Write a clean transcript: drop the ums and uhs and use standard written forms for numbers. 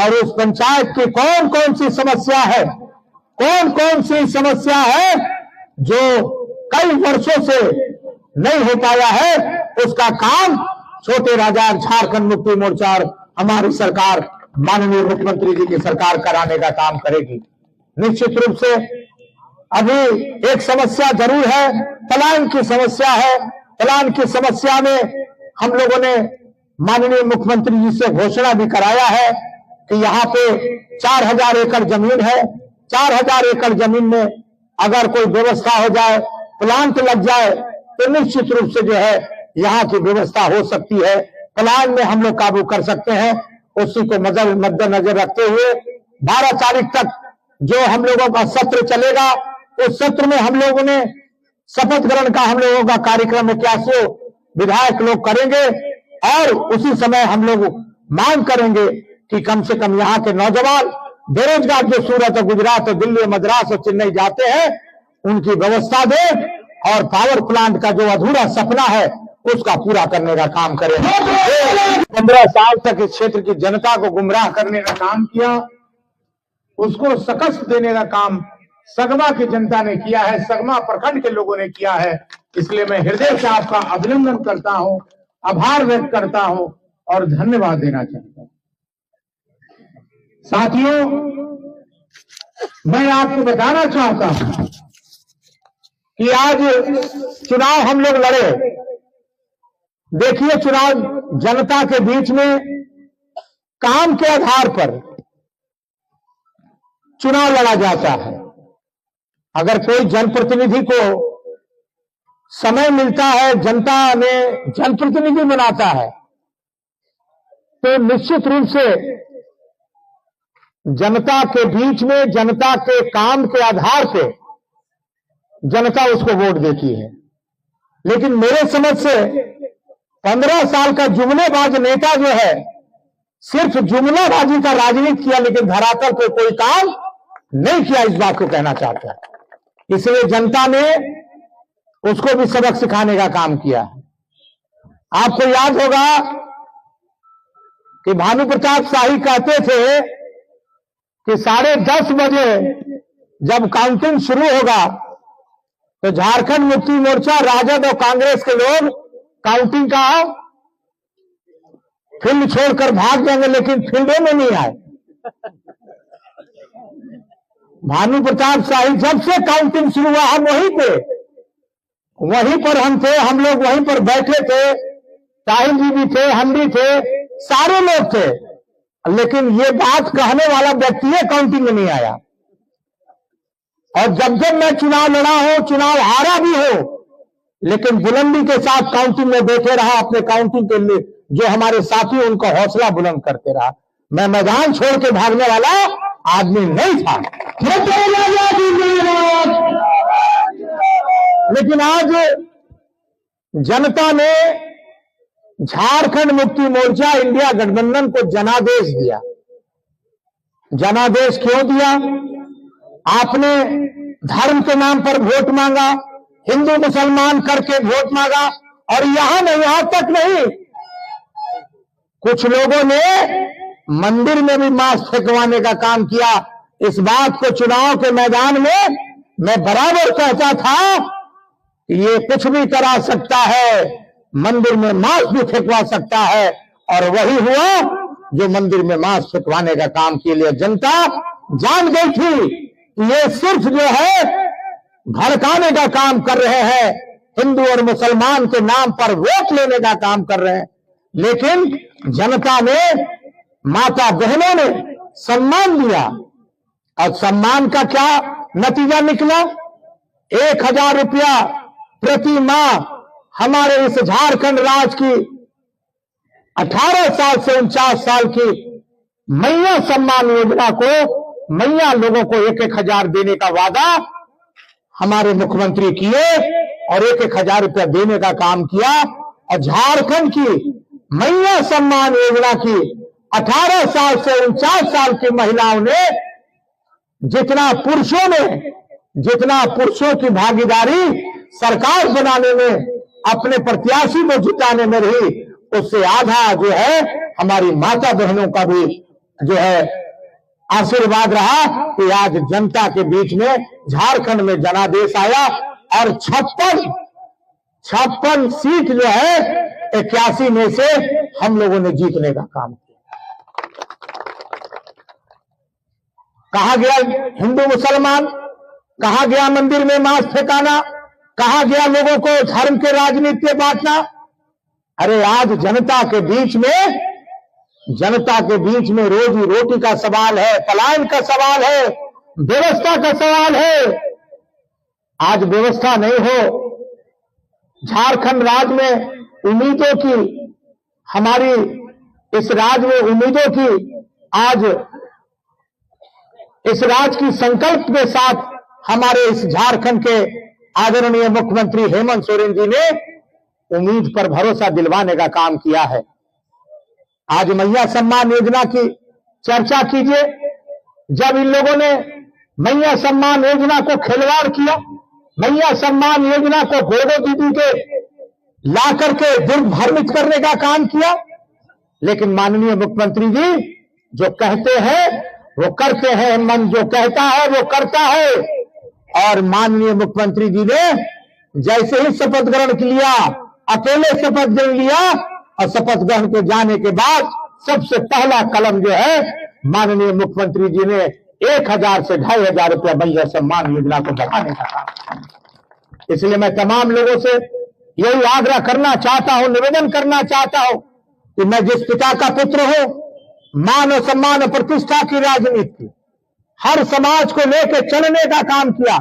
और उस पंचायत की कौन कौन सी समस्या है, कौन कौन सी समस्या है जो कई वर्षों से नहीं हो पाया है, उसका काम छोटे राजा झारखंड मुक्ति मोर्चा और हमारी सरकार माननीय मुख्यमंत्री जी की सरकार कराने का काम करेगी। निश्चित रूप से अभी एक समस्या जरूर है, पलायन की समस्या है। पलायन की समस्या में हम लोगों ने माननीय मुख्यमंत्री जी से घोषणा भी कराया है कि यहाँ पे 4000 एकड़ जमीन है। 4000 एकड़ जमीन में अगर कोई व्यवस्था हो जाए, प्लांट लग जाए, तो निश्चित रूप से जो है यहाँ की व्यवस्था हो सकती है। पलायन में हम लोग काबू कर सकते हैं। उसी को मद्देनजर रखते हुए 12 तारीख तक जो हम लोगों का सत्र चलेगा, उस सत्र में हम लोगों ने शपथ ग्रहण का हम लोगों का कार्यक्रम 81 विधायक लोग करेंगे और उसी समय हम लोग मांग करेंगे कि कम से कम यहाँ के नौजवान बेरोजगार जो सूरत और गुजरात और दिल्ली, मद्रास और चेन्नई जाते हैं, उनकी व्यवस्था दे और पावर प्लांट का जो अधूरा सपना है उसका पूरा करने का काम करें। 15 साल तक इस क्षेत्र की जनता को गुमराह करने का काम किया, उसको शिकस्त देने का काम सगमा की जनता ने किया है, सगमा प्रखंड के लोगों ने किया है। इसलिए मैं हृदय से आपका अभिनंदन करता हूं, आभार व्यक्त करता हूं और धन्यवाद देना चाहता हूं। साथियों, मैं आपको बताना चाहता हूं कि आज चुनाव हम लोग लड़े। देखिए, चुनाव जनता के बीच में काम के आधार पर चुनाव लड़ा जाता है। अगर कोई जनप्रतिनिधि को समय मिलता है, जनता ने जनप्रतिनिधि बनाता है, तो निश्चित रूप से जनता के बीच में, जनता के काम के आधार पे जनता उसको वोट देती है। लेकिन मेरे समझ से 15 साल का जुमलेबाज नेता जो है, सिर्फ जुमलाबाजी का राजनीति किया, लेकिन धरातल पे कोई काम नहीं किया, इस बात को कहना चाहता है। इसलिए जनता ने उसको भी सबक सिखाने का काम किया है। आपको याद होगा कि भानु प्रताप शाही कहते थे कि 10:30 बजे जब काउंटिंग शुरू होगा तो झारखंड मुक्ति मोर्चा, राजद और कांग्रेस के लोग काउंटिंग का फील्ड छोड़कर भाग जाएंगे, लेकिन फील्डों में नहीं आए। भानु प्रताप शाही जब से काउंटिंग शुरू हुआ, हम वहीं पर हम थे, हम लोग वहीं पर बैठे थे, साहिल जी भी थे, हम भी थे, सारे लोग थे। लेकिन ये बात कहने वाला व्यक्ति काउंटिंग में नहीं आया। और जब जब मैं चुनाव लड़ा हूं, चुनाव हारा भी हो, लेकिन बुलंदी के साथ काउंटिंग में बैठे रहा, अपने काउंटिंग के लिए जो हमारे साथी उनका हौसला बुलंद करते रहा। मैं मैदान छोड़ के भागने वाला आदमी नहीं था। लेकिन आज जनता ने झारखंड मुक्ति मोर्चा इंडिया गठबंधन को जनादेश दिया। जनादेश क्यों दिया? आपने धर्म के नाम पर वोट मांगा, हिंदू मुसलमान करके वोट मांगा, और यहां तक नहीं, कुछ लोगों ने मंदिर में भी मांस फेंकवाने का काम किया। इस बात को चुनाव के मैदान में मैं बराबर कहता था कि ये कुछ भी करा सकता है, मंदिर में मांस भी फेंकवा सकता है, और वही हुआ जो मंदिर में मांस फेंकवाने का काम के लिए जनता जान गई थी कि ये सिर्फ जो है भड़काने का काम कर रहे हैं, हिंदू और मुसलमान के नाम पर वोट लेने का काम कर रहे हैं। लेकिन जनता ने, माता बहनों ने सम्मान दिया, और सम्मान का क्या नतीजा निकला? 1000 रुपया प्रति माह हमारे इस झारखंड राज्य की 18 साल से 49 साल की मैया सम्मान योजना को, मैया लोगों को 1,000 देने का वादा हमारे मुख्यमंत्री किए और 1,000 रुपया देने का काम किया। और झारखंड की मैया सम्मान योजना की 18 साल से 49 साल की महिलाओं ने जितना पुरुषों की भागीदारी सरकार बनाने में, अपने प्रत्याशी को जिताने में रही, उससे आधा जो है हमारी माता बहनों का भी जो है आशीर्वाद रहा कि आज जनता के बीच में झारखंड में जनादेश आया और 56 सीट जो है 81 में से हम लोगों ने जीतने का काम किया। कहा गया हिंदू मुसलमान, कहा गया मंदिर में मांस फेंकाना, कहा गया लोगों को धर्म के राजनीति में बांटना। अरे आज जनता के बीच में रोजी रोटी का सवाल है, पलायन का सवाल है, व्यवस्था का सवाल है। आज व्यवस्था नहीं हो, झारखंड राज्य में उम्मीदों की, हमारी इस राज्य में उम्मीदों की, आज इस राज्य की संकल्प के साथ हमारे इस झारखंड के आदरणीय मुख्यमंत्री हेमंत सोरेन जी ने उम्मीद पर भरोसा दिलवाने का काम किया है। आज मैया सम्मान योजना की चर्चा कीजिए। जब इन लोगों ने मैया सम्मान योजना को खिलवाड़ किया, मैया सम्मान योजना को गोदो दीदी के ला करके दुर्भ्रमित करने का काम किया, लेकिन माननीय मुख्यमंत्री जी जो कहते हैं वो करते हैं, मन जो कहता है वो करता है। और माननीय मुख्यमंत्री जी ने जैसे ही शपथ ग्रहण लिया, अकेले शपथ ग्रहण लिया, और शपथ ग्रहण के जाने के बाद सबसे पहला कलम जो है माननीय मुख्यमंत्री जी ने 1000 से 2500 रुपया मैया सम्मान योजना को बढ़ाने का काम। इसलिए मैं तमाम लोगों से यही आग्रह करना चाहता हूं, निवेदन करना चाहता हूं कि मैं जिस पिता का पुत्र हूं, मान और सम्मान और प्रतिष्ठा की राजनीति, हर समाज को लेकर चलने का काम किया,